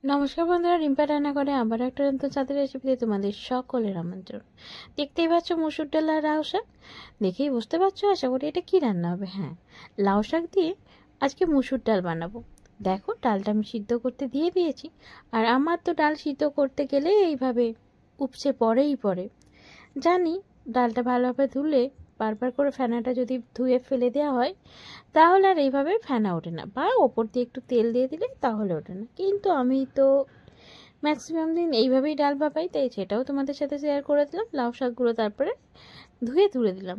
নমস্কার বন্ধুরা, রিম্পা রান্না করে আবার একটা নতুন স্বাদের রেসিপিতে তোমাদের সকলের আমন্ত্রণ। দেখতেই পাচ্ছ মসুর ডাল আর লাউ শাক, দেখেই বুঝতে পারছো আশা করি এটা কি রান্না হবে। হ্যাঁ, লাউ শাক দিয়ে আজকে মসুর ডাল বানাবো। দেখো, ডালটা আমি সিদ্ধ করতে দিয়ে দিয়েছি। আর আমার তো ডাল সিদ্ধ করতে গেলে এইভাবে উপচে পড়ে। জানি ডালটা ভালোভাবে ধুলে বারবার করে ফেনাটা যদি ধুয়ে ফেলে দেওয়া হয় তাহলে আর এইভাবে ফেনা ওঠে না, বা ওপর দিয়ে একটু তেল দিয়ে দিলে তাহলে ওঠে না। কিন্তু আমি তো ম্যাক্সিমাম দিন এইভাবেই ডাল ভাপাই, তাই সেটাও তোমাদের সাথে শেয়ার করে দিলাম। লাউ শাকগুলো তারপরে ধুয়ে তুলে দিলাম,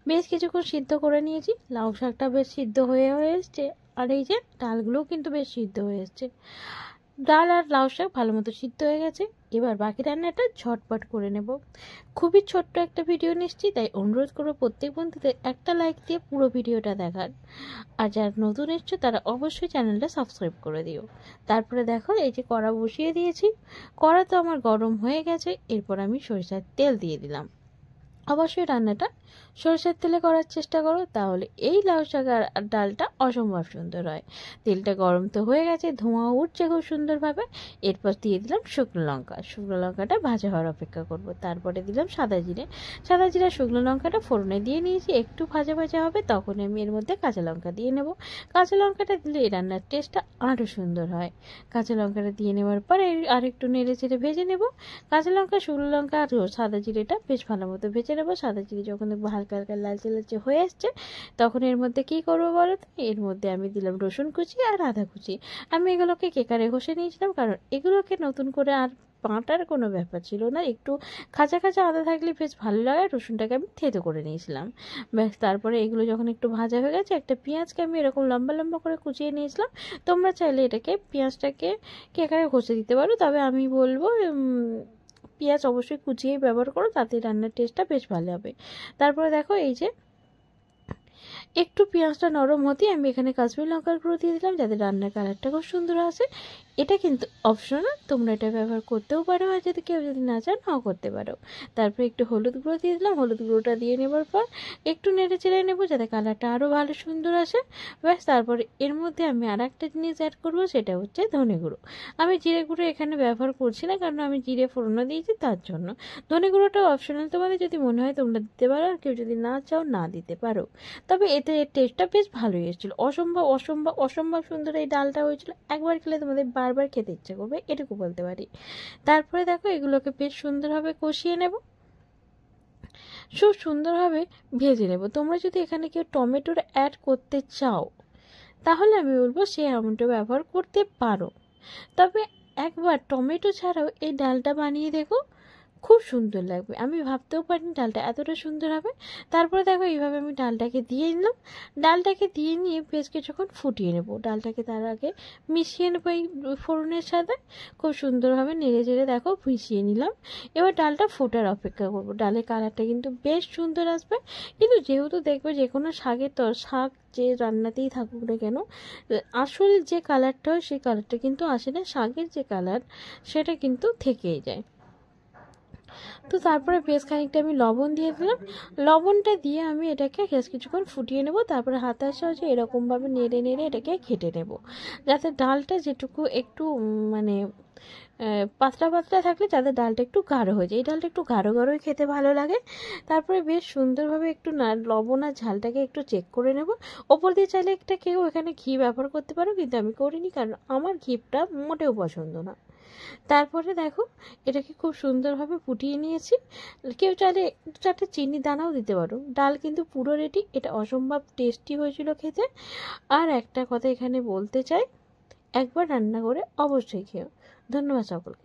বেশ কিছুক্ষণ সিদ্ধ করে নিয়েছি। লাউ শাকটা বেশ সিদ্ধ হয়ে এসছে, আর এই যে ডালগুলোও কিন্তু বেশ সিদ্ধ হয়ে এসছে। ডাল আর লাউ শাক ভালো মতো সিদ্ধ হয়ে গেছে। এবার বাকি রান্নাটা ঝটপট করে নেব। খুবই ছোট্ট একটা ভিডিও নিচ্ছি, তাই অনুরোধ করবো প্রত্যেক বন্ধুদের একটা লাইক দিয়ে পুরো ভিডিওটা দেখার। আর যারা নতুন এসছো তারা অবশ্যই চ্যানেলটা সাবস্ক্রাইব করে দিও। তারপরে দেখো, এই যে কড়া বসিয়ে দিয়েছি। কড়া তো আমার গরম হয়ে গেছে। এরপর আমি সরিষার তেল দিয়ে দিলাম। অবশ্যই রান্নাটা সরষের তেলে করার চেষ্টা করো, তাহলে এই লাউ শাক আর ডালটা অসম্ভব সুন্দর হয়। তেলটা গরম তো হয়ে গেছে, ধোঁয়া উঠছে খুব সুন্দরভাবে। এরপর দিয়ে দিলাম শুকনো লঙ্কা। শুকনো লঙ্কাটা ভাজা হওয়ার অপেক্ষা করব। তারপরে দিলাম সাদা জিরে শুকনো লঙ্কাটা ফোড়নে দিয়ে নিয়েছি। একটু ভাজা ভাজা হবে তখন আমি এর মধ্যে কাঁচা লঙ্কা দিয়ে নেব। কাঁচা লঙ্কাটা দিলে এই রান্নার টেস্টটা আরও সুন্দর হয়। কাঁচা লঙ্কাটা দিয়ে নেওয়ার পরে আর একটু নেড়ে চেড়ে ভেজে নেব। কাঁচা লঙ্কা, শুকনো লঙ্কা আর সাদা জিরেটা বেশ ভালো মতো ভেজে নেবো। সাদা জিরে যখন দেখবো হালকা হালকা লালচে লালচে হয়ে আসছে, তখন এর মধ্যে কি করবো বলো তো? এর মধ্যে আমি দিলাম রসুন কুচি আর আদা কুচি। আমি এগুলোকে কেকারে ঘষে নিয়েছিলাম, কারণ এগুলোকে নতুন করে আর বাটার কোনো ব্যাপার ছিল না। একটু খাঁচা খাঁচা আদা থাকলে বেশ ভালো লাগে। রসুনটাকে আমি থেতো করে নিয়েছিলাম। ব্যাস, তারপরে এগুলো যখন একটু ভাজা হয়ে গেছে, একটা পেঁয়াজকে আমি এরকম লম্বা লম্বা করে কুচিয়ে নিয়েছিলাম। তোমরা চাইলে এটাকে পেঁয়াজটাকে কেকারে ঘষে দিতে পারো, তবে আমি বলবো পেঁয়াজ অবশ্যই কুচিয়েই ব্যবহার করো, তাতে রান্নার টেস্টটা বেশ ভালো হবে। তারপরে দেখো, এই যে একটু পেঁয়াজটা নরম হতেই আমি এখানে কাশ্মীরি লঙ্কার গুঁড়ো দিয়ে দিলাম, যাতে রান্নার কালারটা খুব সুন্দর আসে। এটা কিন্তু অপশনাল, তোমরা এটা ব্যবহার করতেও পারো, আর যদি কেউ না চান নাও করতে পারো। তারপরে একটু হলুদ গুঁড়ো দিয়ে দিলাম। হলুদ গুঁড়োটা দিয়ে নেবার পর একটু নেড়ে চেড়ে নেবো, যাতে কালারটা আরও ভালো সুন্দর আসে। ব্যাস, তারপরে এর মধ্যে আমি আর একটা জিনিস অ্যাড করবো, সেটা হচ্ছে ধনে গুঁড়ো। আমি জিরে গুঁড়ো এখানে ব্যবহার করছি না, কারণ আমি জিরে ফোড়নও দিয়েছি তার জন্য। ধনে গুঁড়োটাও অপশনাল, তোমাদের যদি মনে হয় তোমরা দিতে পারো, আর কেউ যদি না চাও না দিতে পারো। তবে এতে এর টেস্টটা বেশ ভালোই এসেছিলো। অসম্ভব অসম্ভব অসম্ভব সুন্দর এই ডালটা হয়েছিল। একবার খেলে তোমাদের বারবার খেতে ইচ্ছে করবে, এটুকু বলতে পারি। তারপরে দেখো, এগুলোকে বেশ সুন্দরভাবে কষিয়ে নেব, খুব সুন্দরভাবে ভেজে নেব। তোমরা যদি এখানে কেউ টমেটোর অ্যাড করতে চাও তাহলে আমি বলবো সে এমনটা ব্যবহার করতে পারো। তবে একবার টমেটো ছাড়াও এই ডালটা বানিয়ে দেখো, খুব সুন্দর লাগবে। আমি ভাবতেও পারিনি ডালটা এতটা সুন্দর হবে। তারপরে দেখো, এইভাবে আমি ডালটাকে দিয়ে নিলাম। ডালটাকে দিয়ে নিয়ে বেশ কিছুক্ষণ ফুটিয়ে নেব। ডালটাকে তার আগে মিশিয়ে নেবো এই ফোড়নের সাথে। খুব সুন্দরভাবে নেড়ে চেড়ে দেখো মিশিয়ে নিলাম। এবার ডালটা ফোটার অপেক্ষা করবো। ডালের কালারটা কিন্তু বেশ সুন্দর আসবে। কিন্তু যেহেতু দেখবে যে কোনো শাকের শাক যে রান্নাতেই থাকুক না কেন, আসল যে কালারটা হয় সেই কালারটা কিন্তু আসে না। শাকের যে কালার সেটা কিন্তু থেকেই যায়। তো তারপরে বেশ খানিকটা আমি লবণ দিয়ে দিলাম। লবণটা দিয়ে আমি এটাকে বেশ কিছুক্ষণ ফুটিয়ে নেব। তারপরে হাতের সাহায্যে এরকমভাবে নেড়ে নেড়ে এটাকে ঘেটে নেব, যাতে ডালটা যেটুকু একটু মানে পাতলা পাতলা থাকলে যাতে ডালটা একটু গাঢ় হয়ে যায়। এই ডালটা একটু গাঢ় গাঢ়ই খেতে ভালো লাগে। তারপরে বেশ সুন্দরভাবে একটু লবণ আর ঝালটাকে একটু চেক করে নেব। ওপর দিয়ে চাইলে একটা কেউ এখানে ঘি ব্যবহার করতে পারো, কিন্তু আমি করিনি, কারণ আমার ঘিটা মোটেও পছন্দ না। তারপরে দেখো, এটাকে খুব সুন্দরভাবে ফুটিয়ে নিয়েছি। কেউ চাইলে চারটে চিনি দানাও দিতে পারো। ডাল কিন্তু পুরো রেডি। এটা অসম্ভব টেস্টি হয়েছিল খেতে। আর একটা কথা এখানে বলতে চাই, একবার রান্না করে অবশ্যই খেও। ধন্যবাদ সকলকে।